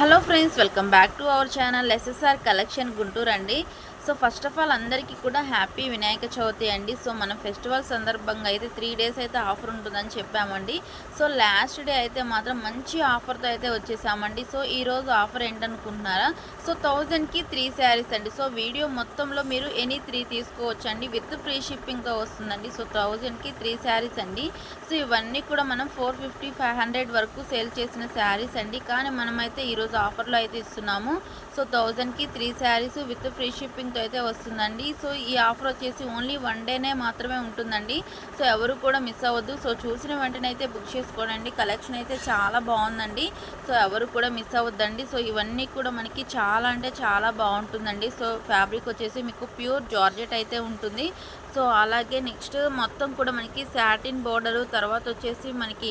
Hello friends, welcome back to our channel SSR collection Guntur అండి. So first of all అందరికీ కూడా happy Vinayaka Chavithi అండి. So మనం ఫెస్టివల్ సందర్భంగా అయితే 3 days అయితే ఆఫర్ ఉంటుందని చెప్పామండి. సో లాస్ట్ డే అయితే మాత్రం మంచి ఆఫర్తో అయితే వచ్చేసామండి. సో ఈరోజు ఆఫర్ ఏంటనుకుంటున్నారా? సో 1000కి 3 శారీస్ అండి. సో వీడియో మొత్తంలో మీరు ఎనీ 3 తీసుకోవచ్చండి, విత్ ఫ్రీ షిప్పింగ్తో వస్తుందండి. సో 1000కి 3 శారీస్ అండి. సో ఇవన్నీ కూడా మనం 450-500 వరకు సేల్ చేసిన శారీస్ అండి. కానీ మనమైతే ఈరోజు ఆఫర్లో అయితే ఇస్తున్నాము. సో 1000కి 3 శారీస్ విత్ ఫ్రీ షిప్పింగ్తో అయితే వస్తుందండి. సో ఈ ఆఫర్ వచ్చేసి ఓన్లీ 1 డేనే మాత్రమే ఉంటుందండి. సో ఎవరు కూడా మిస్ అవ్వద్దు. సో చూసిన వెంటనే అయితే బుక్ చేసుకోండి. కలెక్షన్ అయితే చాలా బాగుందండి. సో ఎవరు కూడా మిస్ అవ్వద్దండి. సో ఇవన్నీ కూడా మనకి చాలా అంటే చాలా బాగుంటుందండి. సో ఫ్యాబ్రిక్ వచ్చేసి మీకు ప్యూర్ జార్జెట్ అయితే ఉంటుంది. సో అలాగే నెక్స్ట్ మొత్తం కూడా మనకి సాటిన్ బోర్డరు, తర్వాత వచ్చేసి మనకి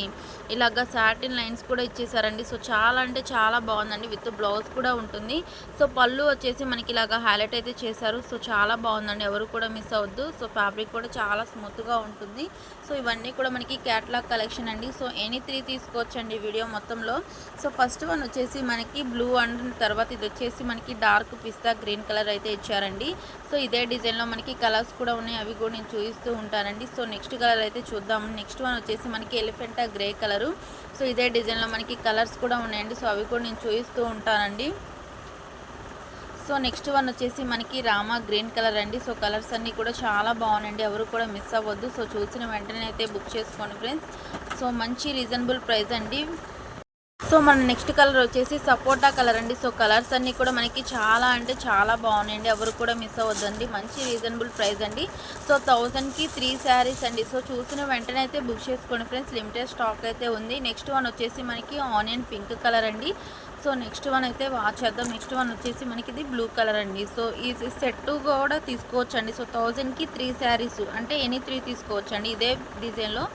ఇలాగ సాటిన్ లైన్స్ కూడా ఇచ్చేసారండి. సో చాలా అంటే చాలా బాగుందండి. విత్ బ్లౌజ్ కూడా ఉంటుంది. సో పళ్ళు వచ్చేసి మనకి ఇలాగ హైలైట్ అయితే చేశారు. సో చాలా బాగుందండి, ఎవరు కూడా మిస్ అవ్వద్దు. సో ఫ్యాబ్రిక్ కూడా చాలా స్మూత్గా ఉంటుంది. సో ఇవన్నీ కూడా మనకి క్యాటలాగ్ కలెక్షన్ అండి. సో ఎనీ 3 తీసుకోవచ్చండి వీడియో మొత్తంలో. సో ఫస్ట్ వన్ వచ్చేసి మనకి బ్లూ అండ్ తర్వాత ఇది వచ్చేసి మనకి డార్క్ పిస్తా గ్రీన్ కలర్ అయితే ఇచ్చారండి. సో ఇదే డిజైన్లో మనకి కలర్స్ కూడా ఉన్నాయి, అవి కూడా నేను చూపిస్తూ ఉంటానండి. సో నెక్స్ట్ కలర్ అయితే చూద్దాము. నెక్స్ట్ వన్ వచ్చేసి మనకి ఎలిఫెంటా గ్రే కలరు. సో ఇదే డిజైన్లో మనకి కలర్స్ కూడా ఉన్నాయండి. సో అవి కూడా నేను చూపిస్తూ ఉంటానండి. సో నెక్స్ట్ వన్ వచ్చేసి మనకి రామా గ్రీన్ కలర్ అండి. సో కలర్స్ అన్నీ కూడా చాలా బాగున్నాయండి, ఎవరు కూడా మిస్ అవ్వద్దు. సో చూసిన వెంటనే అయితే బుక్ చేసుకోండి ఫ్రెండ్స్. సో మంచి రీజనబుల్ ప్రైస్ అండి. సో మన నెక్స్ట్ కలర్ వచ్చేసి సపోటా కలర్ అండి. సో కలర్స్ అన్నీ కూడా మనకి చాలా అంటే చాలా బాగున్నాయండి, ఎవరు కూడా మిస్ అవ్వద్దండి. మంచి రీజనబుల్ ప్రైస్ అండి. సో 1000కి 3 శారీస్ అండి. సో చూసిన వెంటనే అయితే బుక్ చేసుకోండి ఫ్రెండ్స్, లిమిటెడ్ స్టాక్ అయితే ఉంది. నెక్స్ట్ వన్ వచ్చేసి మనకి ఆనియన్ పింక్ కలర్ అండి. సో నెక్స్ట్ వన్ అయితే వాచ్ చేద్దాం. నెక్స్ట్ వన్ వచ్చేసి మనకి ఇది బ్లూ కలర్ అండి. సో ఈ సెట్ కూడా తీసుకోవచ్చు అండి. సో 1000కి 3 శారీస్ అంటే ఎనీ 3 తీసుకోవచ్చు అండి. ఇదే డిజైన్లో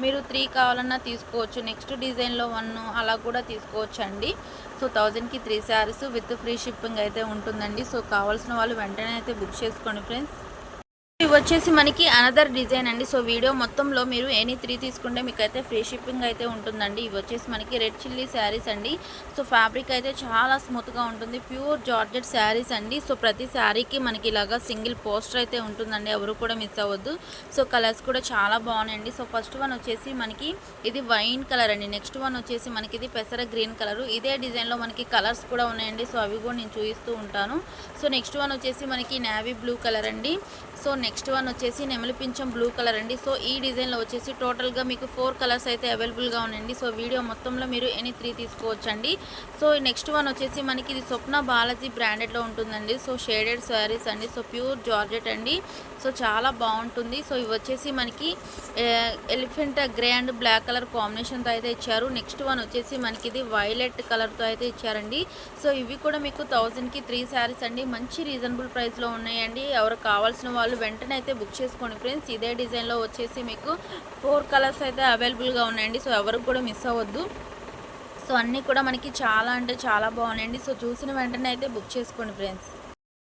మీరు 3 కావాలన్నా తీసుకోవచ్చు. నెక్స్ట్ డిజైన్లో 1 అలా కూడా తీసుకోవచ్చు అండి. సో 1000కి 3 శారీస్ విత్ ఫ్రీ షిప్పింగ్ అయితే ఉంటుందండి. సో కావాల్సిన వాళ్ళు వెంటనే అయితే బుక్ చేసుకోండి ఫ్రెండ్స్. ఇవి వచ్చేసి మనకి అనదర్ డిజైన్ అండి. సో వీడియో మొత్తంలో మీరు ఎనీ 3 తీసుకుంటే మీకు అయితే ఫ్రీ షిప్పింగ్ అయితే ఉంటుందండి. ఇవి వచ్చేసి మనకి రెడ్ చిల్లీ శారీస్ అండి. సో ఫ్యాబ్రిక్ అయితే చాలా స్మూత్గా ఉంటుంది, ప్యూర్ జార్జెట్ శారీస్ అండి. సో ప్రతి శారీకి మనకి ఇలాగా సింగిల్ పోస్టర్ అయితే ఉంటుందండి, ఎవరు కూడా మిస్ అవ్వద్దు. సో కలర్స్ కూడా చాలా బాగున్నాయండి. సో ఫస్ట్ వన్ వచ్చేసి మనకి ఇది వైన్ కలర్ అండి. నెక్స్ట్ వన్ వచ్చేసి మనకి ఇది పెసర గ్రీన్ కలర్. ఇదే డిజైన్లో మనకి కలర్స్ కూడా ఉన్నాయండి. సో అవి కూడా నేను చూపిస్తూ ఉంటాను. సో నెక్స్ట్ వన్ వచ్చేసి మనకి నేవీ బ్లూ కలర్ అండి. సో నెక్స్ట్ వన్ వచ్చేసి నెమలి పింఛం బ్లూ కలర్ అండి. సో ఈ డిజైన్లో వచ్చేసి టోటల్గా మీకు 4 కలర్స్ అయితే అవైలబుల్గా ఉన్నాయండి. సో వీడియో మొత్తంలో మీరు ఎనీ 3 తీసుకోవచ్చండి. సో నెక్స్ట్ వన్ వచ్చేసి మనకి ఇది స్వప్న బాలాజీ బ్రాండెడ్లో ఉంటుందండి. సో షేడెడ్ శారీస్ అండి. సో ప్యూర్ జార్జెట్ అండి. సో చాలా బాగుంటుంది. సో ఇవి వచ్చేసి మనకి elephant grey and black colour కాంబినేషన్తో అయితే ఇచ్చారు. నెక్స్ట్ వన్ వచ్చేసి మనకి ఇది వైలెట్ కలర్తో అయితే ఇచ్చారండి. సో ఇవి కూడా మీకు 1000కి 3 శారీస్ అండి. మంచి రీజనబుల్ ప్రైస్లో ఉన్నాయండి, ఎవరు కావాల్సిన వాళ్ళు వెంటనే అయితే బుక్ చేసుకోండి ఫ్రెండ్స్. ఇదే డిజైన్లో వచ్చేసి మీకు 4 కలర్స్ అయితే అవైలబుల్గా ఉన్నాయండి. సో ఎవరికి కూడా మిస్ అవ్వద్దు. సో అన్నీ కూడా మనకి చాలా అంటే చాలా బాగున్నాయండి. సో చూసిన వెంటనే అయితే బుక్ చేసుకోండి ఫ్రెండ్స్.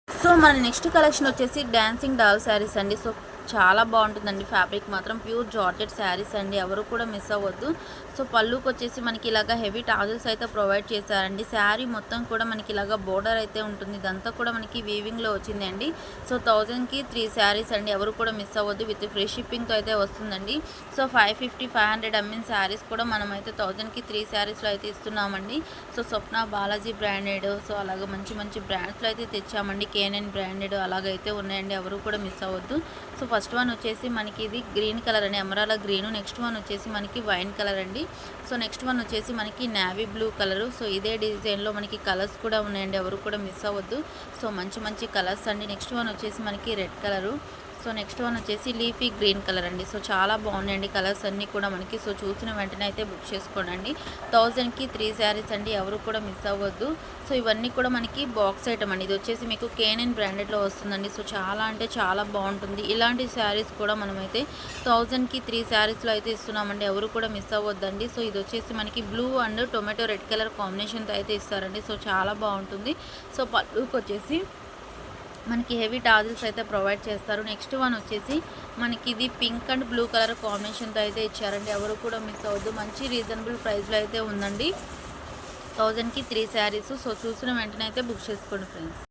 సో మన నెక్స్ట్ కలెక్షన్ వచ్చేసి డాన్సింగ్ డాల్ శారీస్ అండి. సో చాలా బాగుంటుందండి, ఫ్యాబ్రిక్ మాత్రం ప్యూర్ జార్జెట్ శారీస్ అండి, ఎవరు కూడా మిస్ అవ్వద్దు. సో పళ్ళుకి వచ్చేసి మనకి ఇలాగ హెవీ టాజల్స్ అయితే ప్రొవైడ్ చేశారండి. శారీ మొత్తం కూడా మనకి ఇలాగ బోర్డర్ అయితే ఉంటుంది, ఇదంతా కూడా మనకి వీవింగ్లో వచ్చింది అండి. సో 1000కి 3 శారీస్ అండి, ఎవరు కూడా మిస్ అవ్వద్దు. విత్ ఫ్రీ షిప్పింగ్తో అయితే వస్తుందండి. సో 550-500 అమ్మిన శారీస్ కూడా మనమైతే 1000కి 3 శారీస్లో అయితే ఇస్తున్నామండి. సో స్వప్న బాలాజీ బ్రాండెడ్, సో అలాగ మంచి మంచి బ్రాండ్స్లో అయితే తెచ్చామండి. కేఎన్ఎన్ బ్రాండెడ్ అలాగైతే ఉన్నాయండి, ఎవరు కూడా మిస్ అవ్వద్దు. సో ఫస్ట్ వన్ వచ్చేసి మనకి ఇది గ్రీన్ కలర్ అండి, ఎమరాల్డ్ గ్రీన్. నెక్స్ట్ వన్ వచ్చేసి మనకి వైన్ కలర్ అండి. సో నెక్స్ట్ వన్ వచ్చేసి మనకి నేవీ బ్లూ కలరు. సో ఇదే డిజైన్లో మనకి కలర్స్ కూడా ఉన్నాయండి, ఎవరు కూడా మిస్ అవ్వద్దు. సో మంచి మంచి కలర్స్ అండి. నెక్స్ట్ వన్ వచ్చేసి మనకి red colour. So next one వచ్చేసి లీఫీ గ్రీన్ కలర్ అండి. సో చాలా బాగున్నాయండి కలర్స్ అన్నీ కూడా మనకి. సో చూసిన వెంటనే అయితే బుక్ చేసుకోండి. 1000కి 3 శారీస్ అండి, ఎవరు కూడా మిస్ అవ్వద్దు. సో ఇవన్నీ కూడా మనకి బాక్స్ ఐటమ్ అండి. ఇది వచ్చేసి మీకు కేఎన్ఎన్ బ్రాండెడ్లో వస్తుందండి. సో చాలా అంటే చాలా బాగుంటుంది. ఇలాంటి శారీస్ కూడా మనమైతే 1000కి 3 శారీస్లో అయితే ఇస్తున్నామండి, ఎవరు కూడా మిస్ అవ్వద్దండి. సో ఇది వచ్చేసి మనకి blue and tomato red colour కాంబినేషన్తో అయితే ఇస్తారండి. సో చాలా బాగుంటుంది. సో పళ్ళుకి వచ్చేసి మనకి హెవీ టాజిల్స్ అయితే ప్రొవైడ్ చేస్తారు. నెక్స్ట్ వన్ వచ్చేసి మనకి ఇది పింక్ అండ్ బ్లూ కలర్ కాంబినేషన్తో అయితే ఇచ్చారండి, ఎవరు కూడా మిస్ అవ్వద్దు. మంచి రీజనబుల్ ప్రైస్లో అయితే ఉందండి. 1000కి 3 శారీస్. సో చూసిన వెంటనే అయితే బుక్ చేసుకోండి ఫ్రెండ్స్.